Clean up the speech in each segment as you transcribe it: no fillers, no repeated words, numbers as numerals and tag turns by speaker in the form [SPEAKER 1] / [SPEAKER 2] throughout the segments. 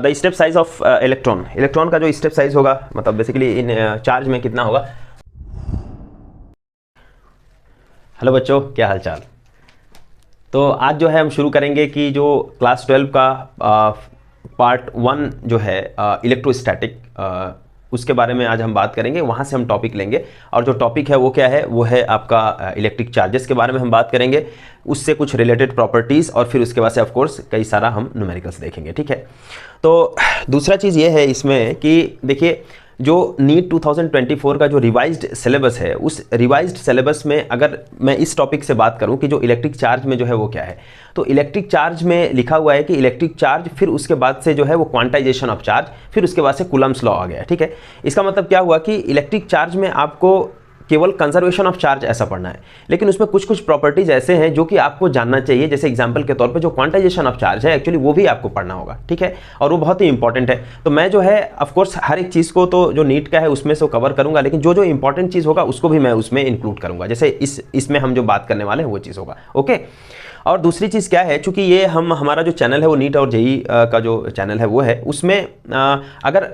[SPEAKER 1] The step size of electron, electron का जो step size होगा मतलब बेसिकली इन चार्ज में कितना होगा। हेलो बच्चों, क्या हाल चाल। तो आज जो है हम शुरू करेंगे कि जो क्लास 12 का पार्ट 1 जो है इलेक्ट्रोस्टैटिक, उसके बारे में आज हम बात करेंगे। वहाँ से हम टॉपिक लेंगे और जो टॉपिक है वो क्या है, वो है आपका इलेक्ट्रिक चार्जेस के बारे में हम बात करेंगे, उससे कुछ रिलेटेड प्रॉपर्टीज़ और फिर उसके बाद से ऑफ कोर्स कई सारा हम न्यूमेरिकल्स देखेंगे। ठीक है, तो दूसरा चीज़ ये है इसमें कि देखिए जो नीट 2024 का जो रिवाइज्ड सिलेबस है, उस रिवाइज्ड सिलेबस में अगर मैं इस टॉपिक से बात करूं कि जो इलेक्ट्रिक चार्ज में जो है वो क्या है, तो इलेक्ट्रिक चार्ज में लिखा हुआ है कि इलेक्ट्रिक चार्ज, फिर उसके बाद से जो है वो क्वांटाइजेशन ऑफ चार्ज, फिर उसके बाद से कूलम्ब्स लॉ आ गया। ठीक है, इसका मतलब क्या हुआ कि इलेक्ट्रिक चार्ज में आपको केवल कंजर्वेशन ऑफ चार्ज ऐसा पढ़ना है, लेकिन उसमें कुछ कुछ प्रॉपर्टीज ऐसे हैं जो कि आपको जानना चाहिए। जैसे एग्जांपल के तौर पे जो क्वांटाइजेशन ऑफ चार्ज है एक्चुअली वो भी आपको पढ़ना होगा। ठीक है, और वो बहुत ही इंपॉर्टेंट है। तो मैं जो है ऑफ कोर्स हर एक चीज़ को तो जो नीट का है उसमें से कवर करूंगा, लेकिन जो जो इंपॉर्टेंट चीज़ होगा उसको भी मैं उसमें इंक्लूड करूंगा। जैसे इसमें हम जो बात करने वाले हैं वो चीज़ होगा। ओके, और दूसरी चीज़ क्या है, चूंकि ये हमारा जो चैनल है वो नीट और जेई का जो चैनल है वो है, उसमें अगर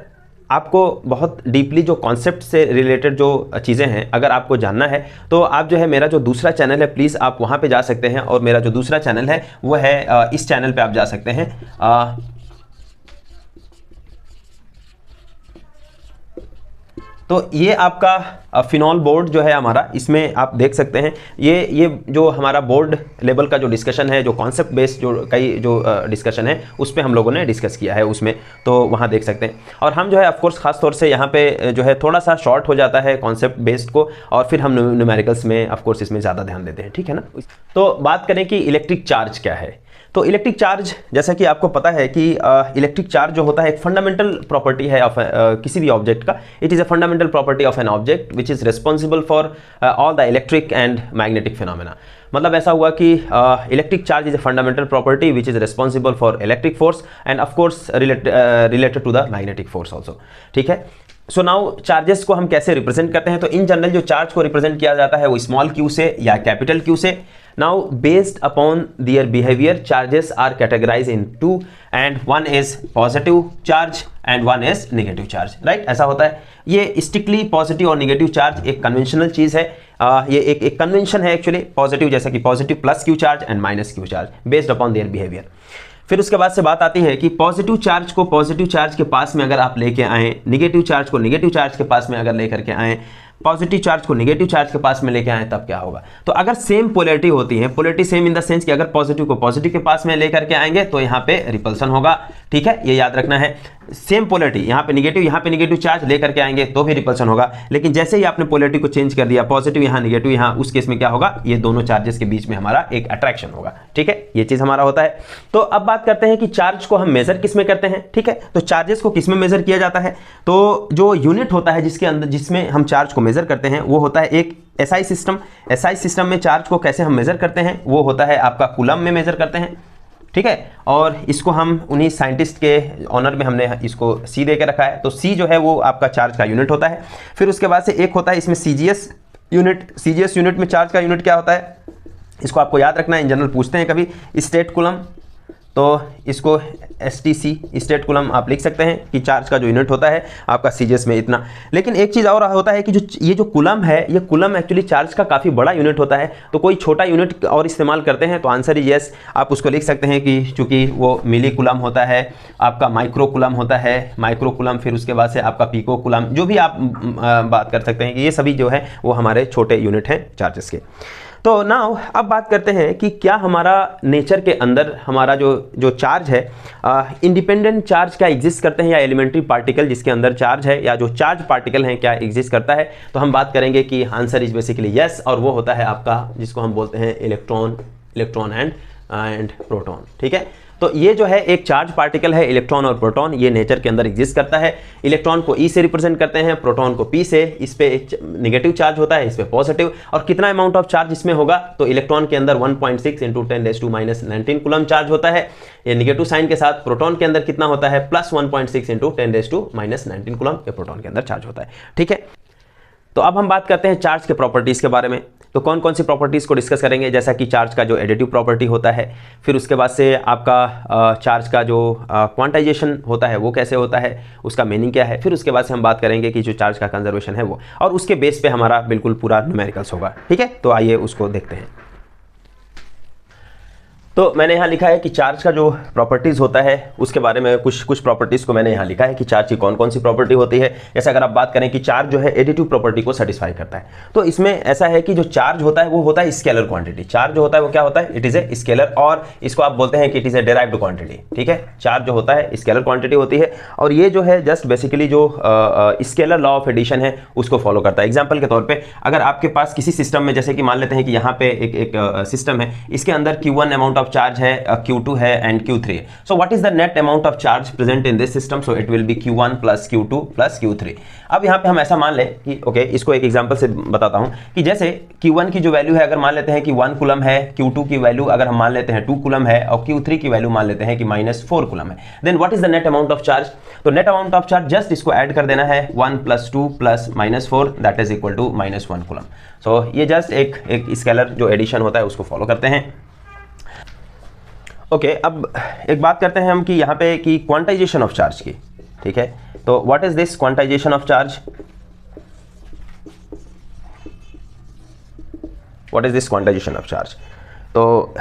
[SPEAKER 1] आपको बहुत डीपली जो कॉन्सेप्ट से रिलेटेड जो चीज़ें हैं अगर आपको जानना है तो आप जो है मेरा जो दूसरा चैनल है प्लीज़ आप वहाँ पे जा सकते हैं। और मेरा जो दूसरा चैनल है वो है इस चैनल पे आप जा सकते हैं। तो ये आपका फिनॉल बोर्ड जो है हमारा, इसमें आप देख सकते हैं ये जो हमारा बोर्ड लेवल का जो डिस्कशन है, जो कॉन्सेप्ट बेस्ड जो कई जो डिस्कशन है उस पर हम लोगों ने डिस्कस किया है उसमें, तो वहाँ देख सकते हैं। और हम जो है ऑफकोर्स खास तौर से यहाँ पे जो है थोड़ा सा शॉर्ट हो जाता है कॉन्सेप्ट बेस्ड को, और फिर हम न्यूमेरिकल्स में ऑफकोर्स इसमें ज़्यादा ध्यान देते हैं। ठीक है ना। तो बात करें कि इलेक्ट्रिक चार्ज क्या है, तो इलेक्ट्रिक चार्ज जैसा कि आपको पता है कि इलेक्ट्रिक चार्ज जो होता है एक फंडामेंटल प्रॉपर्टी है ऑफ किसी भी ऑब्जेक्ट का। It is a fundamental property of an object which is responsible for all the electric and magnetic phenomena. मतलब ऐसा हुआ कि electric charge is a fundamental property which is responsible for electric force and of course related to the magnetic force also. ठीक है, so now charges को हम कैसे represent करते हैं, तो इन जनरल जो चार्ज को रिप्रेजेंट किया जाता है वो स्मॉल क्यू से या कैपिटल क्यू से। Now based upon their behaviour charges are categorise in two, and one is positive charge and one is negative charge. Right, ऐसा होता है। ये स्ट्रिक्टली पॉजिटिव और नेगेटिव चार्ज एक कन्वेंशनल चीज है। ये एक कन्वेंशन है एक्चुअली। पॉजिटिव जैसा कि positive plus Q charge and minus Q charge based upon their behaviour. फिर उसके बाद से बात आती है कि पॉजिटिव चार्ज को पॉजिटिव चार्ज के पास में अगर आप लेके आए, नेगेटिव चार्ज को नेगेटिव चार्ज के पास में अगर लेकर के आए, पॉजिटिव चार्ज को नेगेटिव चार्ज के पास में लेके आए, तब क्या होगा। तो अगर सेम पोलैरिटी होती है, polarity same in the sense कि अगर पॉजिटिव को पॉजिटिव के पास में लेकर के आएंगे तो यहाँ पे रिपल्सन होगा। ठीक है, ये याद रखना है। सेम पोलैरिटी यहाँ पे नेगेटिव चार्ज लेकर के आएंगे तो भी रिपल्सन होगा। लेकिन जैसे ही आपने पोलैरिटी को चेंज कर दिया, पॉजिटिव यहाँ नेगेटिव यहाँ, उस केस में क्या होगा, ये दोनों चार्जेस के बीच में हमारा एक अट्रैक्शन होगा। ठीक है, ये चीज हमारा होता है। तो अब बात करते हैं कि चार्ज को हम मेजर किस में करते हैं। ठीक है, तो चार्जेस को किस में मेजर किया जाता है, तो जो यूनिट होता है जिसके अंदर जिसमें हम चार्ज को मेजर करते हैं वो होता है एक एसआई सिस्टम। एसआई सिस्टम में चार्ज को कैसे हम मेजर करते हैं, वो होता है आपका कूलम में मेजर करते हैं। ठीक है, और इसको हम उन्हीं साइंटिस्ट के ऑनर में हमने इसको सी दे के रखा है। तो सी जो है वो आपका चार्ज का यूनिट होता है। फिर उसके बाद से एक होता है इसमें सीजीएस यूनिट। सीजीएस यूनिट में चार्ज का यूनिट क्या होता है, इसको आपको याद रखना है, इन जनरल पूछते हैं कभी। स्टेट कूलम, तो इसको STC स्टेट कूलम आप लिख सकते हैं कि चार्ज का जो यूनिट होता है आपका सीजीएस में इतना। लेकिन एक चीज़ और होता है कि ये जो कूलम है, ये कूलम एक्चुअली चार्ज का काफ़ी बड़ा यूनिट होता है। तो कोई छोटा यूनिट और इस्तेमाल करते हैं, तो आंसर इज यस। आप उसको लिख सकते हैं कि चूंकि वो मिली कूलम होता है, आपका माइक्रो कूलम होता है, माइक्रो कूलम, फिर उसके बाद से आपका पीको कूलम, जो भी आप बात कर सकते हैं कि ये सभी जो है वो हमारे छोटे यूनिट हैं चार्जेस के। तो नाउ अब बात करते हैं कि क्या हमारा नेचर के अंदर हमारा जो चार्ज है, इंडिपेंडेंट चार्ज क्या एग्जिस्ट करते हैं, या एलिमेंट्री पार्टिकल जिसके अंदर चार्ज है या जो चार्ज पार्टिकल हैं क्या एग्जिस्ट करता है। तो हम बात करेंगे कि आंसर इज बेसिकली यस, और वो होता है आपका जिसको हम बोलते हैं इलेक्ट्रॉन एंड प्रोटॉन। ठीक है, तो ये जो है एक चार्ज पार्टिकल है, इलेक्ट्रॉन और प्रोटॉन, ये नेचर के अंदर एग्जिस्ट करता है। इलेक्ट्रॉन को E से रिप्रेजेंट करते हैं, प्रोटॉन को P से। इस पे नेगेटिव चार्ज होता है, इस पे पॉजिटिव। और कितना अमाउंट ऑफ चार्ज इसमें होगा, तो इलेक्ट्रॉन के अंदर 1.6 × 10⁻⁻19 कूलम चार्ज होता है। ये नेगेटिव साइन के साथ प्रोटॉन के अंदर कितना होता है, +1.6 × 10⁻19 कूलम ये प्रोटॉन के अंदर चार्ज होता है। ठीक है, तो अब हम बात करते हैं चार्ज के प्रॉपर्टीज के बारे में। तो कौन कौन सी प्रॉपर्टीज़ को डिस्कस करेंगे, जैसा कि चार्ज का जो एडिटिव प्रॉपर्टी होता है, फिर उसके बाद से आपका चार्ज का जो क्वांटाइजेशन होता है वो कैसे होता है, उसका मीनिंग क्या है, फिर उसके बाद से हम बात करेंगे कि जो चार्ज का कंजर्वेशन है वो, और उसके बेस पे हमारा बिल्कुल पूरा न्यूमेरिकल्स होगा। ठीक है, तो आइए उसको देखते हैं। तो मैंने यहाँ लिखा है कि चार्ज का जो प्रॉपर्टीज़ होता है उसके बारे में कुछ प्रॉपर्टीज़ को मैंने यहाँ लिखा है कि चार्ज की कौन कौन सी प्रॉपर्टी होती है। जैसे अगर आप बात करें कि चार्ज जो है एडिटिव प्रॉपर्टी को सेटिस्फाई करता है, तो इसमें ऐसा है कि जो चार्ज होता है वो होता है स्केलर क्वांटिटी। चार्ज जो होता है वो क्या होता है, इट इज़ ए स्केलर, और इसको आप बोलते हैं कि it is a derived quantity. ठीक है, चार्ज जो होता है स्केलर क्वांटिटी होती है, और ये जो है जस्ट बेसिकली जो स्केलर लॉ ऑफ एडिशन है उसको फॉलो करता है। एग्जाम्पल के तौर पर अगर आपके पास किसी सिस्टम में, जैसे कि मान लेते हैं कि यहाँ पे एक सिस्टम है, इसके अंदर Q1 अमाउंट ऑफ चार्ज है, Q2 है एंड Q3 है। So what is the net amount of charge present in this system, so it will be Q1 plus Q2 plus Q3। अब यहाँ पे हम ऐसा मान लें कि ओके, इसको एक एग्जांपल से बताता हूँ कि जैसे Q1 की जो वैल्यू है, अगर मान लेते हैं कि 1 कूलम है, Q2 की वैल्यू अगर हम मान लेते हैं 2 कूलम है, और Q3 की वैल्यू मान लेते हैं कि -4 कूलम है, then what is the net amount of charge. तो net amount of charge just इसको ऐड कर देना है, 1 + 2 + -4 that is equal to -1 coulomb. So ये जस्ट एक स्केलर जो एडिशन होता है उसको फॉलो करते हैं। ओके, अब एक बात करते हैं हम कि यहाँ पे कि क्वांटाइजेशन ऑफ चार्ज की। ठीक है, तो what is this quantization of charge, what is this quantization of charge. तो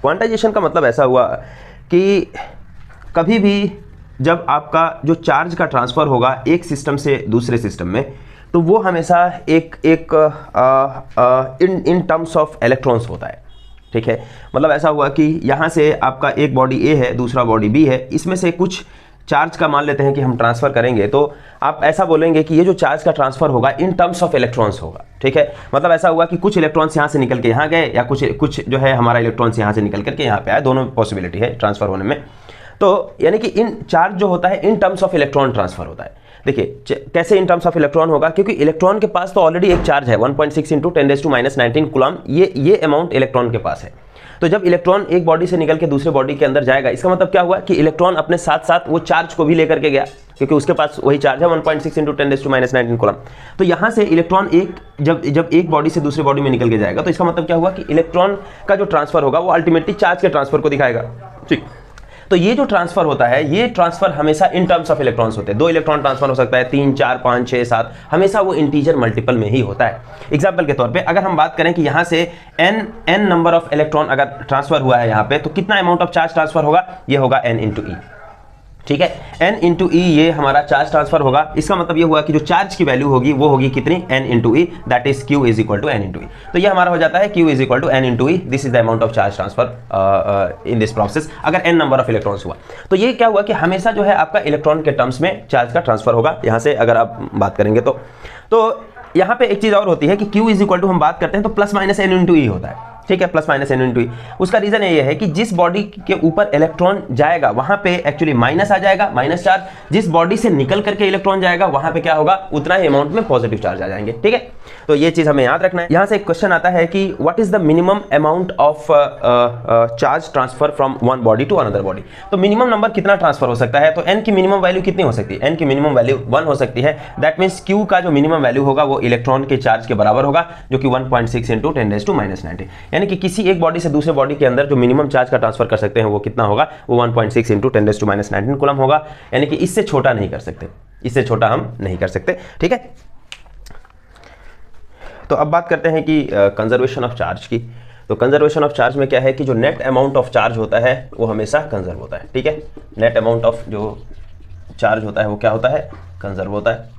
[SPEAKER 1] क्वांटाइजेशन का मतलब ऐसा हुआ कि कभी भी जब आपका जो चार्ज का ट्रांसफर होगा एक सिस्टम से दूसरे सिस्टम में, तो वो हमेशा एक इन टर्म्स ऑफ इलेक्ट्रॉन्स होता है। ठीक है, मतलब ऐसा हुआ कि यहाँ से आपका एक बॉडी ए है, दूसरा बॉडी बी है, इसमें से कुछ चार्ज का मान लेते हैं कि हम ट्रांसफ़र करेंगे, तो आप ऐसा बोलेंगे कि ये जो चार्ज का ट्रांसफ़र होगा इन टर्म्स ऑफ इलेक्ट्रॉन्स होगा। ठीक है, मतलब ऐसा हुआ कि कुछ इलेक्ट्रॉन्स यहाँ से निकल के यहाँ गए, या कुछ जो है हमारा इलेक्ट्रॉन्स यहाँ से निकल करके यहाँ पे आए, दोनों पॉसिबिलिटी है ट्रांसफ़र होने में। तो यानी कि इन चार्ज जो होता है in terms of electron transfer होता है। देखिए कैसे इन टर्म्स ऑफ इलेक्ट्रॉन होगा, क्योंकि इलेक्ट्रॉन के पास तो ऑलरेडी एक चार्ज है 1.6 × 10⁻⁹ कूलम, ये अमाउंट इलेक्ट्रॉन के पास है। तो जब इलेक्ट्रॉन एक बॉडी से निकल के दूसरे बॉडी के अंदर जाएगा, इसका मतलब क्या हुआ कि इलेक्ट्रॉन अपने साथ साथ वो चार्ज को भी लेकर के गया, क्योंकि उसके पास वही चार्ज है 1.6 × 10⁻⁹ कूलम। तो यहाँ से इलेक्ट्रॉन जब एक बॉडी से दूसरे बॉडी में निकल के जाएगा, तो इसका मतलब क्या हुआ कि इलेक्ट्रॉन का जो ट्रांसफर होगा वो अल्टीमेटली चार्ज के ट्रांसफर को दिखाएगा। ठीक, तो ये जो ट्रांसफर होता है, ये ट्रांसफर हमेशा इन टर्म्स ऑफ इलेक्ट्रॉन्स होते हैं। 2 इलेक्ट्रॉन ट्रांसफर हो सकता है, 3, 4, 5, 6, 7, हमेशा वो इंटीजर मल्टीपल में ही होता है। एग्जाम्पल के तौर पे अगर हम बात करें कि यहाँ से n नंबर ऑफ इलेक्ट्रॉन अगर ट्रांसफर हुआ है यहाँ पे, तो कितना अमाउंट ऑफ चार्ज ट्रांसफर होगा, ये होगा n × e। ठीक है, n × e ये हमारा चार्ज ट्रांसफर होगा। इसका मतलब ये हुआ कि जो चार्ज की वैल्यू होगी वो होगी कितनी, n × e, that is q is equal to n × e। तो ये हमारा हो जाता है q is equal to n × e, this is the amount of charge transfer in this process, अगर n नंबर ऑफ इलेक्ट्रॉन्स हुआ। तो ये क्या हुआ कि हमेशा जो है आपका इलेक्ट्रॉन के टर्म्स में चार्ज का ट्रांसफर होगा। यहाँ से अगर आप बात करेंगे तो यहाँ पे एक चीज़ और होती है कि q इज इक्वल टू हम बात करते हैं तो +-n × e होता है। ठीक है, +-n × e। उसका रीजन ये है कि जिस बॉडी के ऊपर इलेक्ट्रॉन जाएगा वहां पे एक्चुअली माइनस आ जाएगा, माइनस चार्ज। जिस बॉडी से निकल करके इलेक्ट्रॉन जाएगा वहां पे क्या होगा, उतना ही अमाउंट में पॉजिटिव चार्ज आ जाएंगे। ठीक है, तो ये चीज हमें याद रखना है। यहां से एक क्वेश्चन आता है कि what is the minimum amount of charge transfer from one body to another body. तो मिनिमम नंबर कितना ट्रांसफर हो सकता है, तो n की मिनिमम वैल्यू कितनी हो सकती है, n की मिनिमम वैल्यू 1 हो सकती है। दैट मीन्स q का जो मिनिमम वैल्यू होगा वो इलेक्ट्रॉन के चार्ज के बराबर होगा, जो कि 1.6 × 10⁻⁹ यानी कि किसी एक बॉडी से दूसरे बॉडी के अंदर जो मिनिमम चार्ज का ट्रांसफर कर सकते हैं वो कितना होगा, वो 1.6 × 10⁻⁹ कूलम होगा। यानी कि इससे छोटा नहीं कर सकते, इससे छोटा हम नहीं कर सकते। ठीक है, तो अब बात करते हैं कि कंजर्वेशन ऑफ चार्ज की। तो कंजर्वेशन ऑफ चार्ज में क्या है कि जो नेट अमाउंट ऑफ चार्ज होता है वो हमेशा कंजर्व होता है। ठीक है, नेट अमाउंट ऑफ जो चार्ज होता है वो क्या होता है, कंजर्व होता है।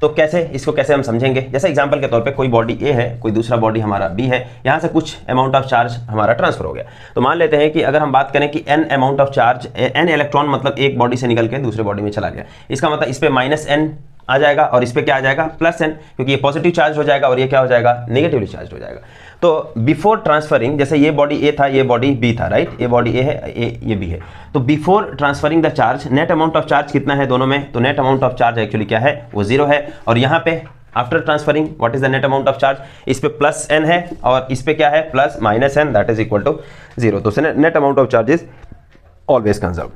[SPEAKER 1] तो कैसे, इसको कैसे हम समझेंगे, जैसे एग्जांपल के तौर पे कोई बॉडी ए है, कोई दूसरा बॉडी हमारा बी है, यहाँ से कुछ अमाउंट ऑफ चार्ज हमारा ट्रांसफर हो गया। तो मान लेते हैं कि अगर हम बात करें कि n amount of charge, n electron मतलब एक बॉडी से निकल के दूसरे बॉडी में चला गया, इसका मतलब इस पे -n आ जाएगा और इस पे क्या आ जाएगा, +n, क्योंकि ये पॉजिटिव चार्ज हो जाएगा और ये क्या हो जाएगा, नेगेटिवली चार्ज हो जाएगा। तो बिफोर ट्रांसफरिंग, जैसे ये बॉडी ए था, ये बॉडी बी था, राइट, ये बॉडी ए है, ये बी है। तो before transferring the charge, net amount of charge कितना है दोनों में, तो net amount of charge actually क्या है, वो 0 है। और यहाँ पे after transferring what is the net amount of charge, इस पे +n है और इस पे क्या है, +-n, that is equal to 0। तो net amount of charge is always conserve.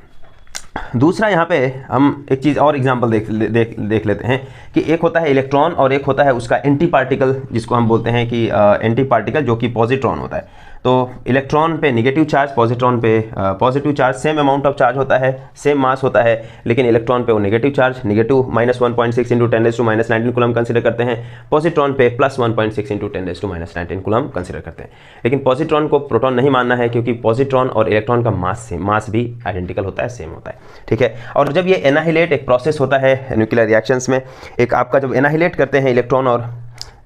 [SPEAKER 1] दूसरा यहाँ पे हम एक चीज़ और एग्जांपल देख लेते हैं कि एक होता है इलेक्ट्रॉन और एक होता है उसका एंटी पार्टिकल, जिसको हम बोलते हैं कि एंटी पार्टिकल जो कि पॉजिट्रॉन होता है। तो इलेक्ट्रॉन पे नेगेटिव चार्ज, पॉजिट्रॉन पे positive charge, same amount of charge होता है, सेम मास होता है, लेकिन इलेक्ट्रॉन पे वो negative charge negative -1.6 into 10⁻⁻19 coulomb consider करते हैं, पॉजिट्रॉन पे +1.6 इंटू 10⁻⁻19 कूलम कंसिडर करते हैं। लेकिन पॉजिट्रॉन को प्रोटॉन नहीं मानना है, क्योंकि पॉजिट्रॉन और इलेक्ट्रॉन का मास भी आइडेंटिकल होता है, सेम होता है, ठीक है। और जब ये एनाहिलेट, एक प्रोसेस होता है न्यूक्लियर रिएक्शंस में, एक आपका जब एनाहिलेट करते हैं इलेक्ट्रॉन, और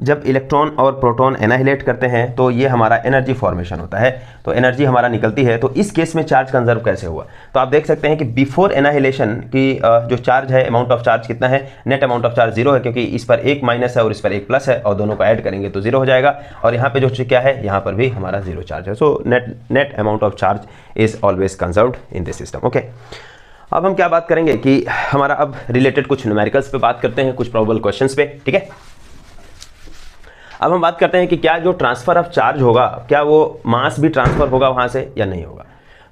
[SPEAKER 1] जब इलेक्ट्रॉन और प्रोटॉन एनाहिलेट करते हैं तो ये हमारा एनर्जी फॉर्मेशन होता है, तो एनर्जी हमारा निकलती है। तो इस केस में चार्ज कंजर्व कैसे हुआ, तो आप देख सकते हैं कि बिफोर एनाहिलेशन की जो चार्ज है, अमाउंट ऑफ चार्ज कितना है, नेट अमाउंट ऑफ चार्ज 0 है, क्योंकि इस पर एक माइनस है और इस पर एक प्लस है, और दोनों को ऐड करेंगे तो 0 हो जाएगा। और यहाँ पे जो क्या है, यहाँ पर भी हमारा 0 चार्ज है। So net amount of charge is always conserved in this system, okay. अब हम क्या बात करेंगे कि हमारा अब रिलेटेड कुछ न्यूमेरिकल्स पे बात करते हैं, कुछ प्रोबेबल क्वेश्चंस पे, ठीक है। अब हम बात करते हैं कि क्या जो ट्रांसफर ऑफ चार्ज होगा, क्या वो मास भी ट्रांसफर होगा वहां से या नहीं होगा।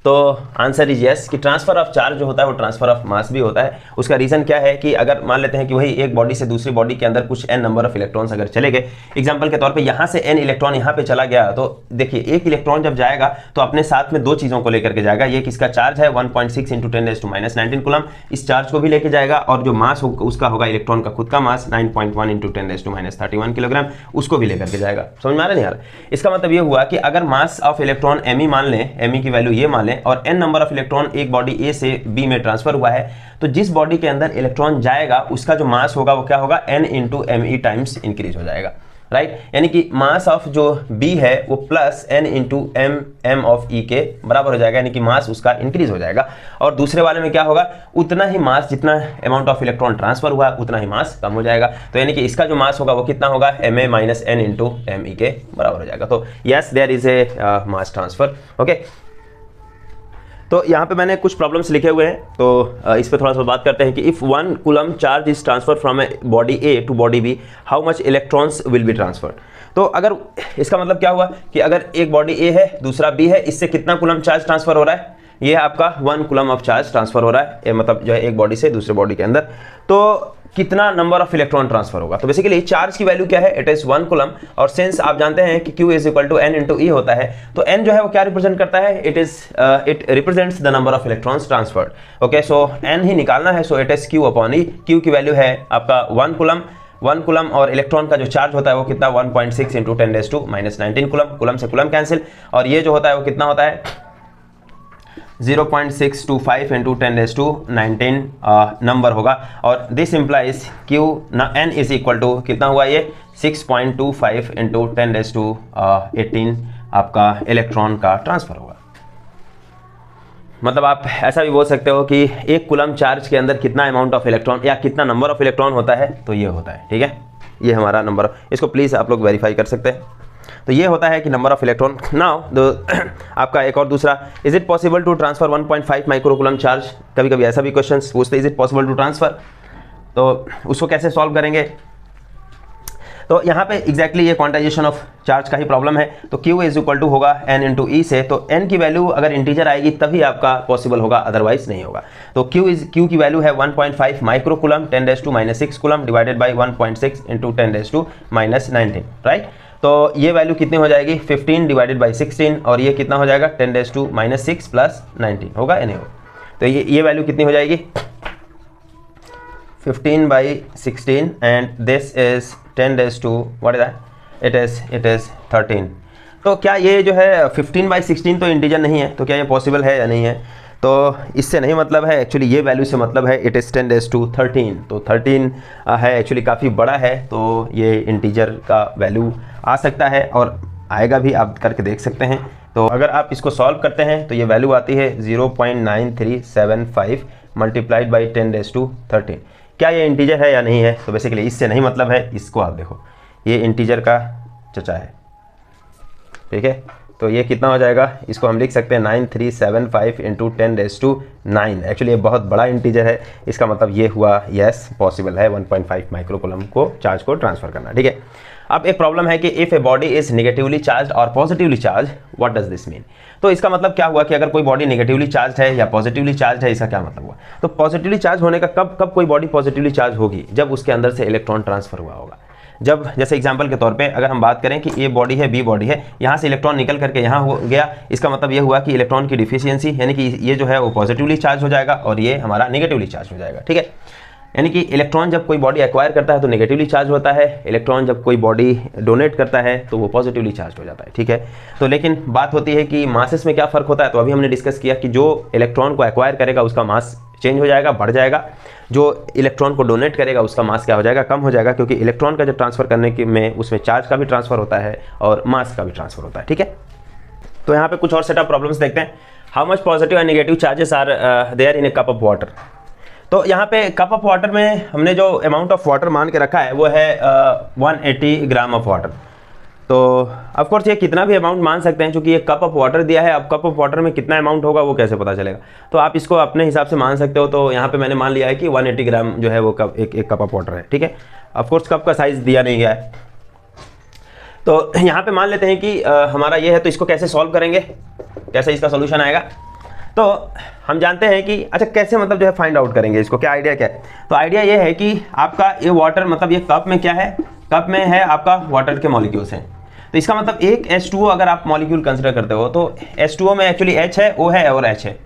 [SPEAKER 1] तो आंसर इज यस, कि ट्रांसफर ऑफ चार्ज जो होता है वो ट्रांसफर ऑफ मास भी होता है। उसका रीज़न क्या है कि अगर मान लेते हैं कि वही एक बॉडी से दूसरी बॉडी के अंदर कुछ n नंबर ऑफ इलेक्ट्रॉन्स अगर चले गए, एग्जांपल के तौर पे यहाँ से n इलेक्ट्रॉन यहाँ पे चला गया, तो देखिए एक इलेक्ट्रॉन जब जाएगा तो अपने साथ में दो चीज़ों को लेकर के जाएगा। ये किसका चार्ज है 1.6 इंटू 10⁻⁻19 कूलम, इस चार्ज को भी लेके जाएगा, और जो मास उसका होगा इलेक्ट्रॉन का खुद का मास 9.1 इंटू 10⁻31 किलोग्राम, उसको भी लेकर के जाएगा। समझ में आ रहा नहीं आ रहा। इसका मतलब ये हुआ कि अगर मास ऑफ इलेक्ट्रॉन m मान लें, m की वैल्यू ये मान लें, और n नंबर ऑफ इलेक्ट्रॉन एक बॉडी ए से बी में ट्रांसफर हुआ है, तो जिस बॉडी के अंदर इलेक्ट्रॉन जाएगा उसका जो मास होगा वो क्या होगा, n into M E times increase हो जाएगा, राइट। यानी कि मास ऑफ जो b है वो plus n into M of e के बराबर हो जाएगा, यानी कि मास उसका इंक्रीज हो जाएगा। और दूसरे वाले में क्या होगा, उतना ही मास, जितना अमाउंट ऑफ इलेक्ट्रॉन ट्रांसफर हुआ उतना ही मास कम हो जाएगा। तो यानी कि इसका जो मास होगा वो कितना होगा, ma minus n into M E के बराबर हो जाएगा। तो yes, there is a mass transfer, okay. तो यहाँ पे मैंने कुछ प्रॉब्लम्स लिखे हुए हैं, तो इस पे थोड़ा सा बात करते हैं कि if 1 coulomb charge is transfer from a body A to body B, how much electrons will be transferred. तो अगर इसका मतलब क्या हुआ कि अगर एक बॉडी ए है दूसरा बी है, इससे कितना कूलम चार्ज ट्रांसफर हो रहा है, ये आपका 1 कूलम ऑफ चार्ज ट्रांसफर हो रहा है, मतलब जो है एक बॉडी से दूसरे बॉडी के अंदर, तो कितना नंबर ऑफ इलेक्ट्रॉन ट्रांसफर होगा। तो बेसिकली चार्ज की वैल्यू क्या है, इट इज 1 कूलम, और सिंस आप जानते हैं कि Q is equal to N into E होता है, तो N जो है वो क्या रिप्रेजेंट करता है, it represents the number of electrons transferred, okay. So N ही निकालना है, so it is Q upon E। Q की वैल्यू है आपका 1 कूलम, और इलेक्ट्रॉन का जो चार्ज होता है वो कितना 1.6 इंटू 10⁻⁻19 कूलम, कूलम से कूलम कैंसिल, और ये जो होता है वो कितना होता है 0.625 इंटू 10⁻⁻19 नंबर होगा। और this implies Q N is equal to कितना हुआ, ये 6.25 इंटू 10⁻18 आपका इलेक्ट्रॉन का ट्रांसफर होगा। मतलब आप ऐसा भी बोल सकते हो कि एक कूलम चार्ज के अंदर कितना अमाउंट ऑफ इलेक्ट्रॉन या कितना नंबर ऑफ इलेक्ट्रॉन होता है, तो ये होता है, ठीक है। ये हमारा नंबर, इसको प्लीज़ आप लोग वेरीफाई कर सकते हैं। तो ये होता है कि नंबर ऑफ इलेक्ट्रॉन। नाउ आपका एक और दूसरा, is it possible to transfer 1.5 microcoulomb charge. कभी कभी ऐसा भी क्वेश्चन पूछते, is it possible to transfer, तो उसको कैसे सॉल्व करेंगे। तो यहाँ पे एग्जैक्टली ये क्वांटाइजेशन ऑफ चार्ज का ही प्रॉब्लम है। तो Q इज इक्वल टू होगा N इंटू E से, तो N की वैल्यू अगर इंटीजर आएगी तभी आपका पॉसिबल होगा, अदरवाइज नहीं होगा। तो Q की वैल्यू है 1.5 microcoulomb 10⁻⁻6 coulomb divided by 1.6 into 10⁻⁻19, right. तो ये वैल्यू कितनी हो जाएगी 15 डिवाइडेड बाई 16, और ये कितना हो जाएगा 10⁻⁻6 प्लस 19, होगा या नहीं होगा। तो ये वैल्यू कितनी हो जाएगी 15 by 16, and this is 10⁻, what is that, it is 13। तो क्या ये जो है 15 बाई 16 तो इंटीजर नहीं है, तो क्या ये पॉसिबल है या नहीं है। तो इससे नहीं मतलब है, एक्चुअली ये वैल्यू से मतलब है इट इज़ 10⁻13। तो 13 है एक्चुअली काफ़ी बड़ा है, तो ये इंटीजर का वैल्यू आ सकता है और आएगा भी, आप करके देख सकते हैं। तो अगर आप इसको सॉल्व करते हैं तो ये वैल्यू आती है 0.9375 मल्टीप्लाइड बाई 10⁻13। क्या ये इंटीजर है या नहीं है, तो बेसिकली इससे नहीं मतलब है। इसको आप देखो, ये इंटीजर का चचा है, ठीक है। तो ये कितना हो जाएगा, इसको हम लिख सकते हैं 9375 इंटू 10⁻9। एक्चुअली ये बहुत बड़ा इंटीजर है, इसका मतलब ये हुआ यस पॉसिबल है 1.5 माइक्रोकूलम को चार्ज को ट्रांसफर करना, ठीक है। अब एक प्रॉब्लम है कि if a body is negatively charge और positively charge, what does this mean. तो इसका मतलब क्या हुआ कि अगर कोई बॉडी नेगेटिवली चार्ज है या पॉजिटिवली चार्ज है, इसका क्या मतलब हुआ। तो पॉजिटिवली चार्ज होने का कब कोई बॉडी पॉजिटिवली चार्ज होगी, जब उसके अंदर से इलेक्ट्रॉन ट्रांसफर हुआ होगा। जब जैसे एग्जांपल के तौर पे अगर हम बात करें कि ए बॉडी है, बी बॉडी है, यहाँ से इलेक्ट्रॉन निकल करके यहाँ हो गया, इसका मतलब ये हुआ कि इलेक्ट्रॉन की डिफिशियंसी, यानी कि ये जो है वो पॉजिटिवली चार्ज हो जाएगा और ये हमारा नेगेटिवली चार्ज हो जाएगा। ठीक है, यानी कि इलेक्ट्रॉन जब कोई बॉडी एक्वायर करता है तो नेगेटिवली चार्ज होता है, इलेक्ट्रॉन जब कोई बॉडी डोनेट करता है तो वो पॉजिटिवली चार्ज हो जाता है। ठीक है, तो लेकिन बात होती है कि मासेस में क्या फ़र्क होता है। तो अभी हमने डिस्कस किया कि जो इलेक्ट्रॉन को एक्वायर करेगा उसका मास चेंज हो जाएगा, बढ़ जाएगा। जो इलेक्ट्रॉन को डोनेट करेगा उसका मास क्या हो जाएगा, कम हो जाएगा, क्योंकि इलेक्ट्रॉन का जो ट्रांसफ़र करने के में उसमें चार्ज का भी ट्रांसफ़र होता है और मास का भी ट्रांसफ़र होता है। ठीक है, तो यहाँ पे कुछ और सेटअप प्रॉब्लम्स देखते हैं। How much positive and negative charges are there in a cup of water. तो यहाँ पे कप ऑफ वाटर में हमने जो अमाउंट ऑफ वाटर मान के रखा है वो है 180 ग्राम ऑफ वाटर। तो ऑफ कोर्स ये कितना भी अमाउंट मान सकते हैं, क्योंकि ये कप ऑफ वाटर दिया है। अब कप ऑफ वाटर में कितना अमाउंट होगा वो कैसे पता चलेगा, तो आप इसको अपने हिसाब से मान सकते हो। तो यहाँ पे मैंने मान लिया है कि 180 ग्राम जो है वो कप एक कप ऑफ वाटर है। ठीक है, ऑफ कोर्स कप का साइज़ दिया नहीं गया है, तो यहाँ पे मान लेते हैं कि हमारा ये है। तो इसको कैसे सॉल्व करेंगे, कैसे इसका सोल्यूशन आएगा। तो हम जानते हैं कि अच्छा कैसे मतलब जो है फाइंड आउट करेंगे इसको, क्या आइडिया क्या है। तो आइडिया ये है कि आपका ये वाटर मतलब ये कप में क्या है, कप में है आपका वाटर के मॉलिक्यूल्स हैं। तो इसका मतलब एक H2O अगर आप मॉलिक्यूल कंसिडर करते हो तो H2O में एक्चुअली H है, O है और H है।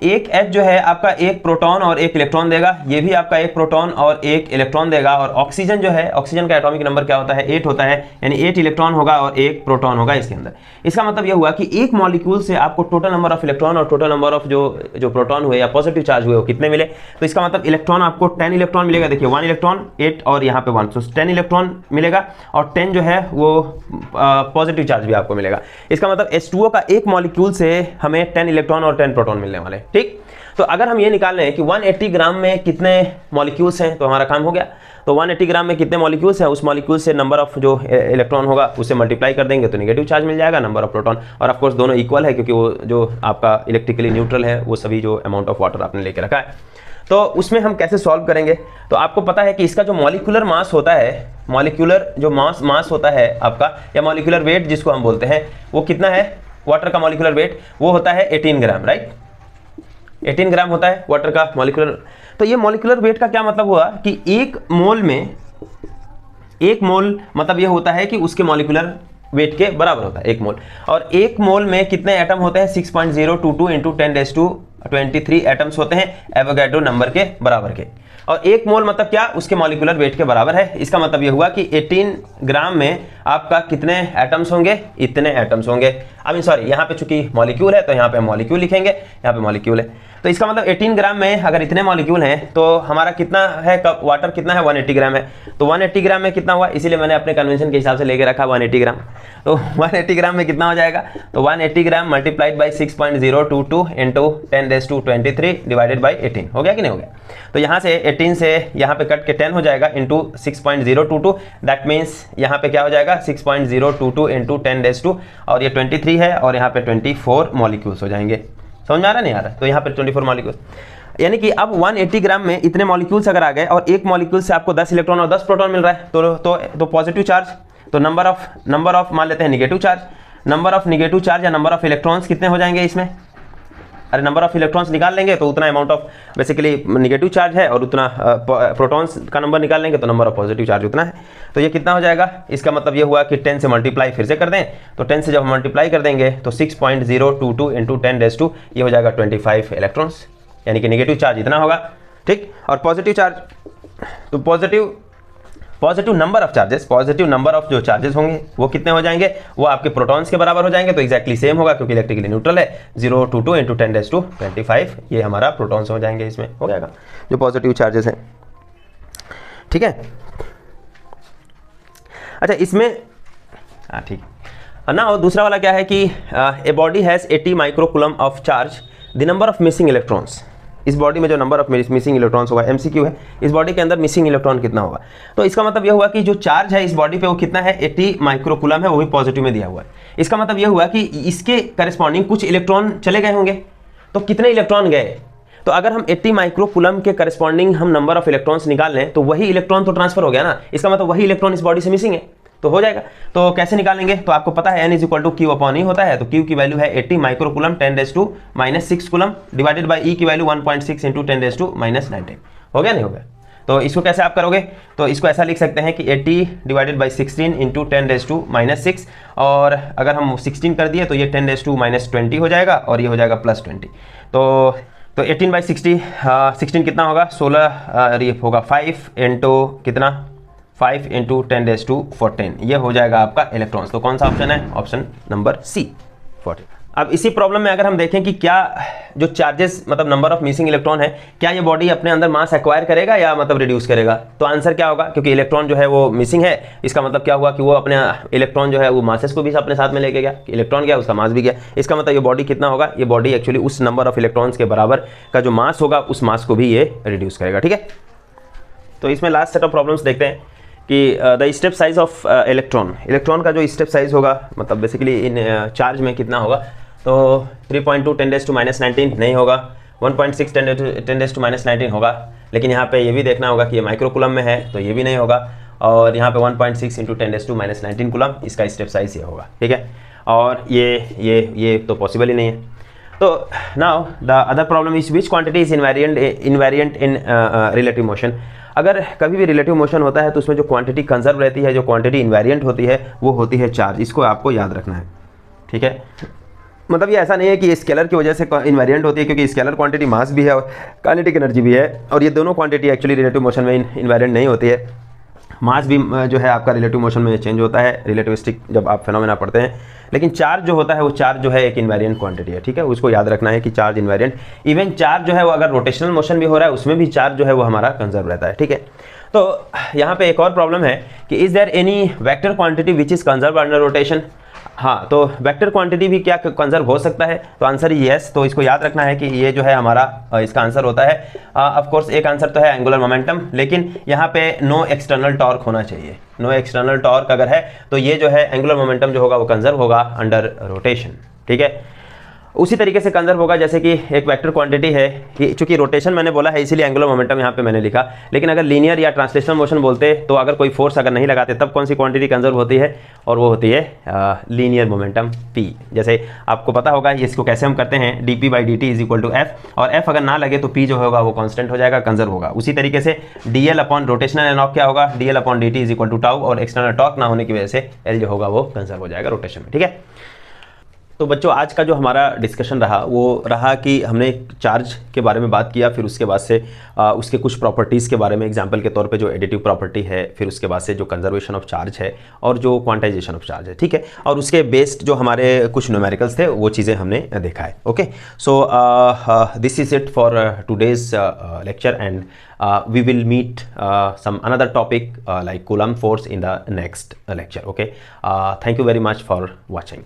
[SPEAKER 1] एक H जो है आपका एक प्रोटॉन और एक इलेक्ट्रॉन देगा, ये भी आपका एक प्रोटॉन और एक इलेक्ट्रॉन देगा। और ऑक्सीजन जो है, ऑक्सीजन का एटॉमिक नंबर क्या होता है, 8 होता है, यानी 8 इलेक्ट्रॉन होगा और एक प्रोटॉन होगा इसके अंदर। इसका मतलब ये हुआ कि एक मॉलिक्यूल से आपको टोटल नंबर ऑफ इलेक्ट्रॉन और टोटल नंबर ऑफ जो प्रोटॉन हुए या पॉजिटिव चार्ज हुए वो कितने मिले। तो इसका मतलब इलेक्ट्रॉन आपको 10 इलेक्ट्रॉन मिलेगा। देखिए 1 इलेक्ट्रॉन 8 और यहाँ पे 1, तो 10 इलेक्ट्रॉन मिलेगा और 10 जो है वो पॉजिटिव चार्ज भी आपको मिलेगा। इसका मतलब H2O का एक मॉलिक्यूल से हमें 10 इलेक्ट्रॉन और 10 प्रोटॉन मिलने वाले। ठीक, तो अगर हम ये निकाल लें कि 180 ग्राम में कितने मॉलिक्यूल्स हैं तो हमारा काम हो गया। तो 180 ग्राम में कितने मॉलिक्यूल्स हैं, उस मॉलिक्यूल से नंबर ऑफ जो इलेक्ट्रॉन होगा उससे मल्टीप्लाई कर देंगे तो नेगेटिव चार्ज मिल जाएगा, नंबर ऑफ प्रोटॉन। और ऑफ कोर्स दोनों इक्वल है क्योंकि वो जो आपका इलेक्ट्रिकली न्यूट्रल है वो सभी जो अमाउंट ऑफ वाटर आपने लेके रखा है। तो उसमें हम कैसे सॉल्व करेंगे। तो आपको पता है कि इसका जो मॉलिक्यूलर मास होता है, मॉलिक्यूलर जो मास होता है आपका, या मॉलिक्यूलर वेट जिसको हम बोलते हैं, वो कितना है। वाटर का मॉलिक्यूलर वेट वो होता है 18 ग्राम, राइट। 18 ग्राम होता है वाटर का मॉलिक्यूलर। तो ये मॉलिक्यूलर वेट का क्या मतलब हुआ कि एक मोल में, एक मोल मतलब ये होता है कि उसके मॉलिक्यूलर वेट के बराबर होता है एक मोल। और एक मोल में कितने एटम होते हैं, 6.022 इंटू 10⁻23 एटम्स होते हैं एवोगाड्रो नंबर के बराबर के। और एक मोल मतलब क्या, उसके मॉलिक्यूलर वेट के बराबर है। इसका मतलब ये हुआ कि 18 ग्राम में आपका कितने एटम्स होंगे, इतने एटम्स होंगे। आई मीन सॉरी, यहाँ पे चूंकि मॉलिक्यूल है तो यहाँ पे मॉलिक्यूल लिखेंगे, यहाँ पे मॉलिक्यूल है। तो इसका मतलब 18 ग्राम में अगर इतने मॉलिक्यूल हैं तो हमारा कितना है, वाटर कितना है, 180 ग्राम है। तो 180 ग्राम में कितना हुआ, इसीलिए मैंने अपने कन्वेंशन के हिसाब से लेके रखा 180 ग्राम। तो 180 ग्राम में कितना हो जाएगा, तो 180 gram multiplied by 6.022 into 10⁻23 divided by 18 हो गया कि नहीं हो गया। तो यहाँ से 18 से यहाँ पे कट के 10 हो जाएगा इंटू 6.022, दैट मीन्स यहाँ पे क्या हो जाएगा 6.022 इंटू 10⁻2 और ये 23 है और यहाँ पे 24 मॉलिक्यूल्स हो जाएंगे। समझ में आ रहा नहीं आ रहा, तो यहाँ पे 24 मॉलिक्यूल्स, यानी कि अब 180 ग्राम में इतने मॉलिक्यूल्स अगर आ गए और एक मॉलिक्यूल से आपको 10 इलेक्ट्रॉन और 10 प्रोटॉन मिल रहा है तो पॉजिटिव चार्ज, तो नंबर ऑफ मान लेते हैं negative charge, number of negative charge या नंबर ऑफ इलेक्ट्रॉन्स कितने हो जाएंगे इसमें। अरे नंबर ऑफ इलेक्ट्रॉन्स निकाल लेंगे तो उतना amount of basically negative charge है और उतना प्रोटॉन्स का नंबर निकाल लेंगे तो नंबर ऑफ पॉजिटिव चार्ज उतना है। तो ये कितना हो जाएगा, इसका मतलब ये हुआ कि 10 से मल्टीप्लाई फिर से कर दें, तो 10 से जब मल्टीप्लाई कर देंगे तो 6.022 इंटू 10⁻2 ये हो जाएगा 25 इलेक्ट्रॉन्स, यानी कि नेगेटिव चार्ज इतना होगा। ठीक, और पॉजिटिव चार्ज, तो positive number of charges, positive number of जो चार्जेस होंगे वो कितने हो जाएंगे, वो आपके प्रोटॉन्स के बराबर हो जाएंगे। तो एक्जैक्टली सेम होगा क्योंकि इलेक्ट्रिकली न्यूट्रल है, 022 इंटू 10⁻25 ये हमारा प्रोटॉन्स हो जाएंगे, इसमें हो जाएगा जो पॉजिटिव चार्जेस हैं। ठीक है, अच्छा इसमें ठीक है ना। और दूसरा वाला क्या है कि a body has 80 microcoulomb of charge, the number of missing electrons, इस बॉडी में जो नंबर ऑफ मिसिंग इलेक्ट्रॉन्स होगा, एमसीक्यू है, इस बॉडी के अंदर मिसिंग इलेक्ट्रॉन कितना होगा। तो इसका मतलब यह हुआ कि जो चार्ज है इस बॉडी पे वो कितना है, 80 माइक्रोकूलम है, वो भी पॉजिटिव में दिया हुआ है। इसका मतलब यह हुआ कि इसके करस्पॉन्डिंग कुछ इलेक्ट्रॉन चले गए होंगे, तो कितने इलेक्ट्रॉन गए। तो अगर हम 80 माइक्रोकूलम के करस्पॉन्डिंग हम नंबर ऑफ इलेक्ट्रॉन्स निकाल लें तो वही इलेक्ट्रॉन तो ट्रांसफर हो गया ना, इसका मतलब वही इलेक्ट्रॉन इस बॉडी से मिसिंग है। तो हो जाएगा। तो कैसे निकालेंगे, तो आपको पता है n is equal to Q upon E होता है, तो क्यू की वैल्यू है 80 microcoulomb 10⁻⁻⁶ coulomb divided by E की वैल्यू 1.6 इंटू 10⁻⁻⁹ हो गया नहीं हो गया। तो इसको कैसे आप करोगे, तो इसको ऐसा लिख सकते हैं कि 80 डिवाइडेड बाई 16 इंटू 10⁻⁻⁶, और अगर हम 16 कर दिए तो ये 10⁻⁻20 हो जाएगा और ये हो जाएगा +20। तो 18/60 16 कितना होगा 16, ये होगा 5 इंटू कितना 5 इंटू 10⁻14, ये हो जाएगा आपका इलेक्ट्रॉन्स। तो कौन सा ऑप्शन है, ऑप्शन नंबर सी 40। अब इसी प्रॉब्लम में अगर हम देखें कि क्या जो चार्जेस मतलब नंबर ऑफ मिसिंग इलेक्ट्रॉन है, क्या ये बॉडी अपने अंदर मास एक्वायर करेगा या मतलब रिड्यूस करेगा, तो आंसर क्या होगा, क्योंकि इलेक्ट्रॉन जो है वो मिसिंग है, इसका मतलब क्या हुआ कि वो अपने इलेक्ट्रॉन जो है वो मासेस को भी अपने साथ में लेके गया, इलेक्ट्रॉन गया उसका मास भी गया, इसका मतलब ये बॉडी कितना होगा, ये बॉडी एक्चुअली उस नंबर ऑफ इलेक्ट्रॉन्स के बराबर का जो मास होगा उस मास को भी ये रिड्यूस करेगा। ठीक है, तो इसमें लास्ट सेट ऑफ प्रॉब्लम्स देखते हैं कि the step size of electron का जो स्टेप साइज होगा मतलब बेसिकली इन चार्ज में कितना होगा, तो 3.2 10⁻⁻19 नहीं होगा, 1.6 10⁻⁻19 होगा, लेकिन यहाँ पे ये भी देखना होगा कि ये माइक्रोकूलम में है तो ये भी नहीं होगा, और यहाँ पे 1.6 इंटू 10⁻⁻19 कूलम इसका स्टेप साइज ये होगा। ठीक है, और ये तो पॉसिबल ही नहीं है। तो now the other problem is which quantity is invariant in relative motion. अगर कभी भी रिलेटिव मोशन होता है तो उसमें जो क्वांटिटी कंजर्व रहती है, जो क्वांटिटी इनवेरिएंट होती है वो होती है चार्ज, इसको आपको याद रखना है। ठीक है, मतलब ये ऐसा नहीं है कि स्केलर की वजह से इनवेरिएंट होती है, क्योंकि स्केलर क्वांटिटी मास भी है और काइनेटिक एनर्जी भी है, और ये दोनों क्वांटिटी एक्चुअली रिलेटिव मोशन में इनवेरिएंट नहीं होती है। मास भी जो है आपका रिलेटिव मोशन में चेंज होता है, रिलेटिविस्टिक जब आप फेनोमेना पढ़ते हैं, लेकिन चार्ज जो होता है वो चार्ज जो है एक इनवेरिएंट क्वांटिटी है। ठीक है, उसको याद रखना है कि चार्ज इनवेरिएंट, इवन चार्ज जो है वो अगर रोटेशनल मोशन भी हो रहा है उसमें भी चार्ज जो है वो हमारा कंजर्व रहता है। ठीक है, तो यहाँ पे एक और प्रॉब्लम है कि is there any vector quantity which is conserve under rotation. हाँ, तो वेक्टर क्वांटिटी भी क्या कंजर्व हो सकता है, तो आंसर यस। तो इसको याद रखना है कि ये जो है हमारा इसका आंसर होता है ऑफ कोर्स एक आंसर तो है एंगुलर मोमेंटम, लेकिन यहाँ पे नो एक्सटर्नल टॉर्क होना चाहिए। नो एक्सटर्नल टॉर्क अगर है तो ये जो है एंगुलर मोमेंटम जो होगा वो कंजर्व होगा अंडर रोटेशन। ठीक है, उसी तरीके से कंजर्व होगा जैसे कि एक वेक्टर क्वांटिटी है, कि चूंकि रोटेशन मैंने बोला है इसीलिए एंगुलर मोमेंटम यहाँ पे मैंने लिखा, लेकिन अगर लीनियर या ट्रांसलेशनल मोशन बोलते तो अगर कोई फोर्स अगर नहीं लगाते तब कौन सी क्वांटिटी कंजर्व होती है, और वो होती है लीनियर मोमेंटम p। जैसे आपको पता होगा इसको कैसे हम करते हैं, dp/dt is equal to f, और f अगर ना लगे तो p जो होगा वो कांस्टेंट हो जाएगा, कंजर्व होगा। उसी तरीके से dl अपॉन रोटेशनल एनॉक क्या होगा, dl upon dt is equal to tau, और एक्सटर्नल टॉर्क ना होने की वजह से l जो होगा वो कंजर्व हो जाएगा रोटेशन में। ठीक है, तो बच्चों आज का जो हमारा डिस्कशन रहा वो रहा कि हमने चार्ज के बारे में बात किया, फिर उसके बाद से उसके कुछ प्रॉपर्टीज़ के बारे में, एग्जांपल के तौर पे जो एडिटिव प्रॉपर्टी है, फिर उसके बाद से जो कंजर्वेशन ऑफ चार्ज है और जो क्वांटाइजेशन ऑफ चार्ज है। ठीक है, और उसके बेस्ड जो हमारे कुछ न्यूमेरिकल्स थे वो चीज़ें हमने देखा है। Okay, so this is it for today's lecture, and we will meet some another topic like Coulomb force in the next lecture. Okay, thank you very much for watching.